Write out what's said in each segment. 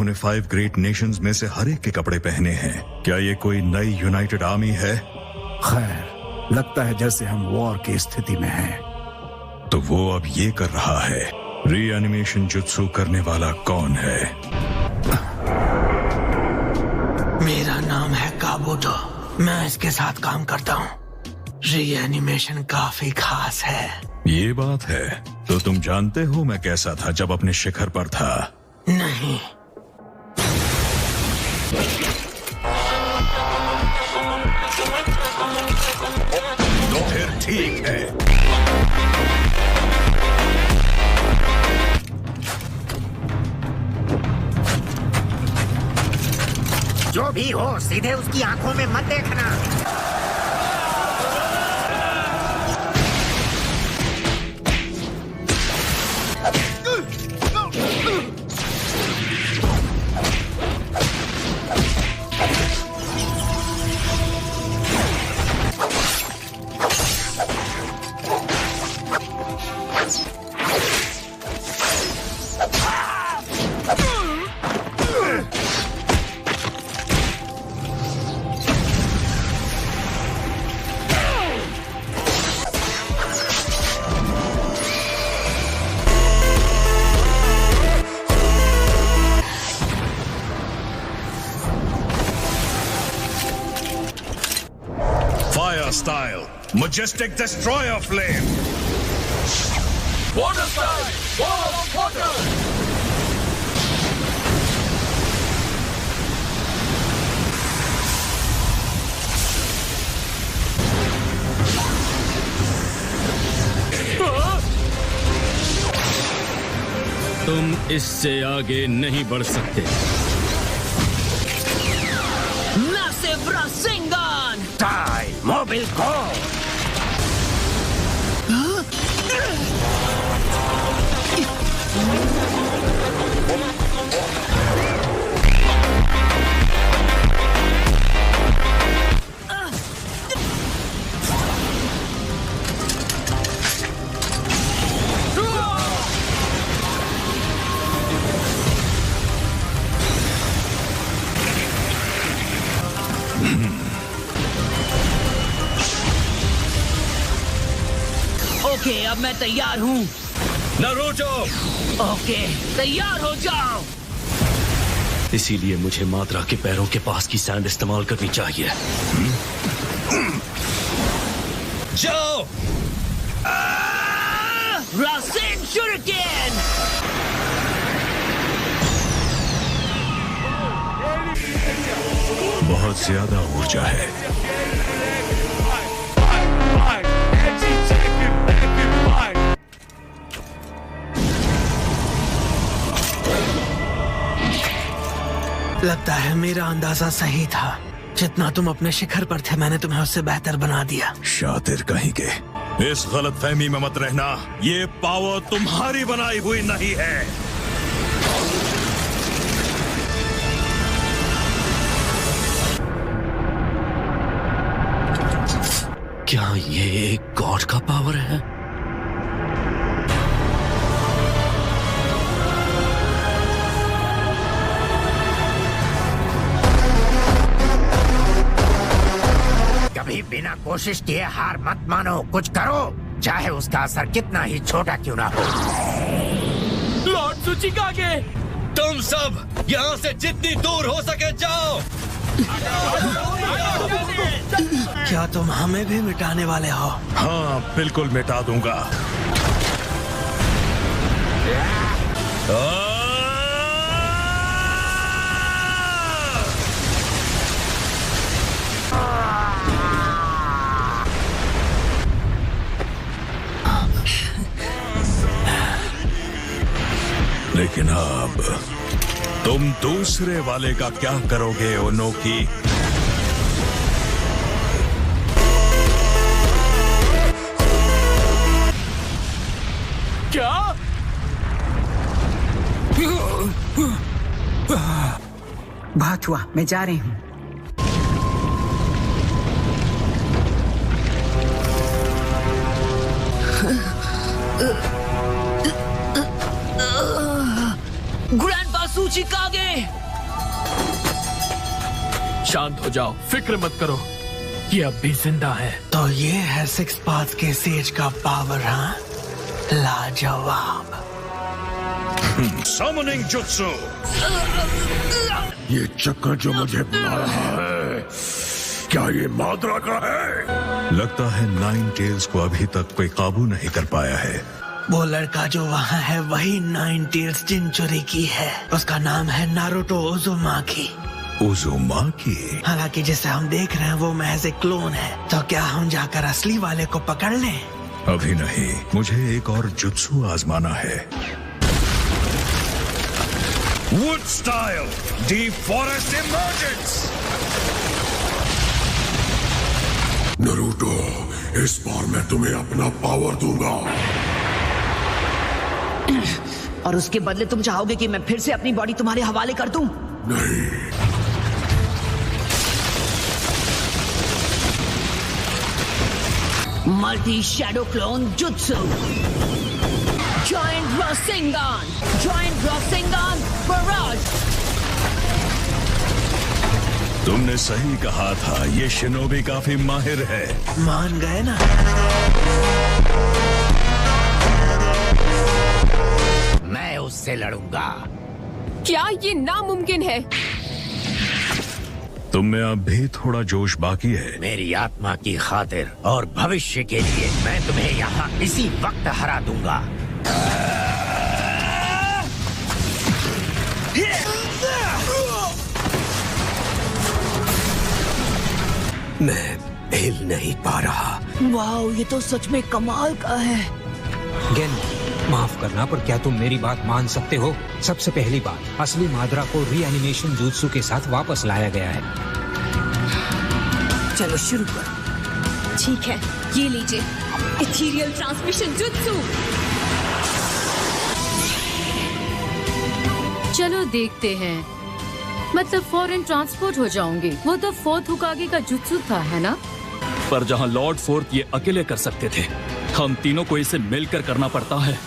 लोगों ने 5 great Nations में से हर एक के कपड़े पहने हैं। क्या ये कोई नई यूनाइटेड आर्मी है? खैर, लगता है जैसे हम वॉर की स्थिति में हैं। तो वो अब ये कर रहा है। रीएनिमेशन जुत्सु करने वाला कौन है? मेरा नाम है काबूतो। मैं इसके साथ काम करता हूँ। रीएनिमेशन काफी खास है। ये बात है। तो तुम जानते हो मैं कैसा था जब अपने शिखर पर था? नहीं। तो फिर ठीक है। जो भी हो, सीधे उसकी आंखों में मत देखना। Style, majestic destroyer flame. Water style, wall of water. तुम इससे आगे नहीं बढ़ सकते। Massive Rasengan! Die, Mobile Go! Okay, अब मैं तैयार हूँ। नारुतो! ओके, तैयार हो जाओ। इसीलिए मुझे माद्रा के पैरों के पास की सैंड इस्तेमाल करनी चाहिए। जाओ! रासेन शुरिकेन! बहुत ज्यादा ऊर्जा है। लगता है मेरा अंदाजा सही था। जितना तुम अपने शिखर पर थे, मैंने तुम्हें उससे बेहतर बना दिया। शातिर कहीं के। इस गलतफहमी में मत रहना। ये पावर तुम्हारी बनाई हुई नहीं है। क्या ये एक गॉड का पावर है? कभी बिना कोशिश किए हार मत मानो। कुछ करो, चाहे उसका असर कितना ही छोटा क्यों ना हो। लॉर्ड सुचिकागे! तुम सब यहाँ से जितनी दूर हो सके जाओ। क्या तुम हमें भी मिटाने वाले हो? हाँ, बिल्कुल मिटा दूंगा। लेकिन अब तुम दूसरे वाले का क्या करोगे, ओनोकी? क्या? बहुत हुआ, मैं जा रही हूँ। ग्रैंडपा सूचिकागे। शांत हो जाओ, फिक्र मत करो, ये अब भी जिंदा है। तो ये है सिक्स पाथ के सेज का पावर, हाँ? लाजवाब। Summoning Jutsu! ये चक्कर जो मुझे बुला रहा है, क्या ये माद्रा का है? लगता है नाइन टेल्स को अभी तक कोई काबू नहीं कर पाया है। वो लड़का जो वहाँ है वही नाइन टेल्स जिनचुरी की है। उसका नाम है नारुतो उज़ुमाकी। उज़ुमाकी? हालांकि जिसे हम देख रहे हैं वो महज एक क्लोन है। तो क्या हम जाकर असली वाले को पकड़ लें? अभी नहीं, मुझे एक और जुत्सु आजमाना है। Wood style deep forest emergence. Naruto, इस बार मैं तुम्हें अपना पावर दूंगा। और उसके बदले तुम चाहोगे कि मैं फिर से अपनी बॉडी तुम्हारे हवाले कर दूं? नहीं। मल्टी शैडो क्लोन जुत्सु, जॉइंट रॉसिंगन, जॉइंट रॉसिंगन बराज। तुमने सही कहा था, ये शिनोबी काफी माहिर है। मान गए ना? मैं उससे लड़ूंगा। क्या ये नामुमकिन है? तुम में अब भी थोड़ा जोश बाकी है। मेरी आत्मा की खातिर और भविष्य के लिए मैं तुम्हें यहाँ इसी वक्त हरा दूंगा। मैं हिल नहीं पा रहा। वाओ, ये तो सच में कमाल का है। गेन, माफ करना, पर क्या तुम मेरी बात मान सकते हो? सबसे पहली बात, असली माद्रा को रीएनिमेशन जुत्सु के साथ वापस लाया गया है। चलो शुरू करो। ठीक है, ये लीजिए इथीरियल ट्रांसमिशन जुत्सु। चलो देखते हैं, मतलब फॉरेन ट्रांसपोर्ट हो जाऊंगी। वो तो फोर्थ हुकागे का जुत्सु था, है ना? पर जहां लॉर्ड फोर्थ ये अकेले कर सकते थे, हम तीनों को इसे मिलकर करना पड़ता है।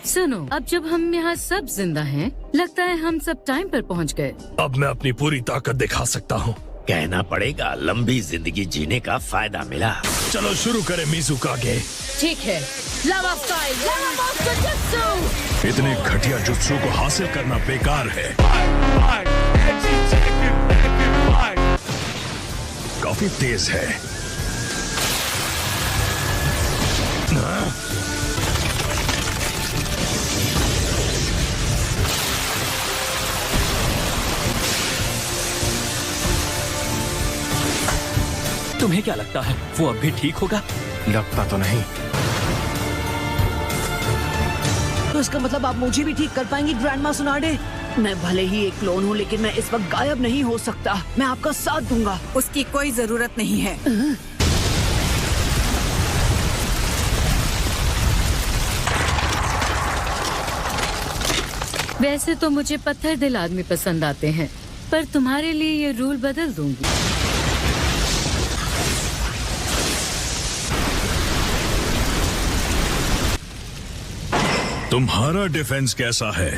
सुनो, अब जब हम यहाँ सब जिंदा हैं, लगता है हम सब टाइम पर पहुँच गए। अब मैं अपनी पूरी ताकत दिखा सकता हूँ। कहना पड़ेगा, लंबी जिंदगी जीने का फायदा मिला। चलो शुरू करें मिज़ुकागे। ठीक है, लावा स्टाइल, लावा मास्टर जुत्सु। इतने घटिया जुत्सु को हासिल करना बेकार है। काफी तेज है। तुम्हें क्या लगता है, वो अब भी ठीक होगा? लगता तो नहीं। तो इसका मतलब आप मुझे भी ठीक कर पाएंगी ग्रैंडमा सुनाडे? मैं भले ही एक क्लोन हूँ, लेकिन मैं इस वक्त गायब नहीं हो सकता। मैं आपका साथ दूंगा। उसकी कोई जरूरत नहीं है। वैसे तो मुझे पत्थर दिल आदमी पसंद आते हैं, पर तुम्हारे लिए ये रूल बदल दूंगी। तुम्हारा डिफेंस कैसा है?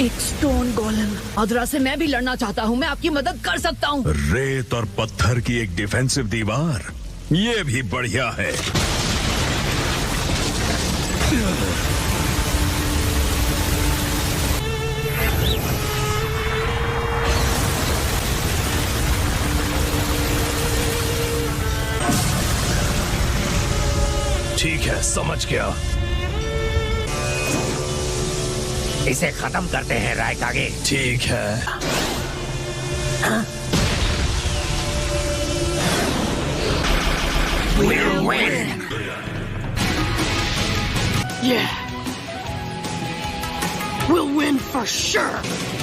एक स्टोन गोलम। अदरा से मैं भी लड़ना चाहता हूँ। मैं आपकी मदद कर सकता हूँ। रेत और पत्थर की एक डिफेंसिव दीवार, ये भी बढ़िया है। ठीक है, समझ गया। इसे खत्म करते हैं रायकागे। ठीक है। We'll win. Yeah. We'll win for sure.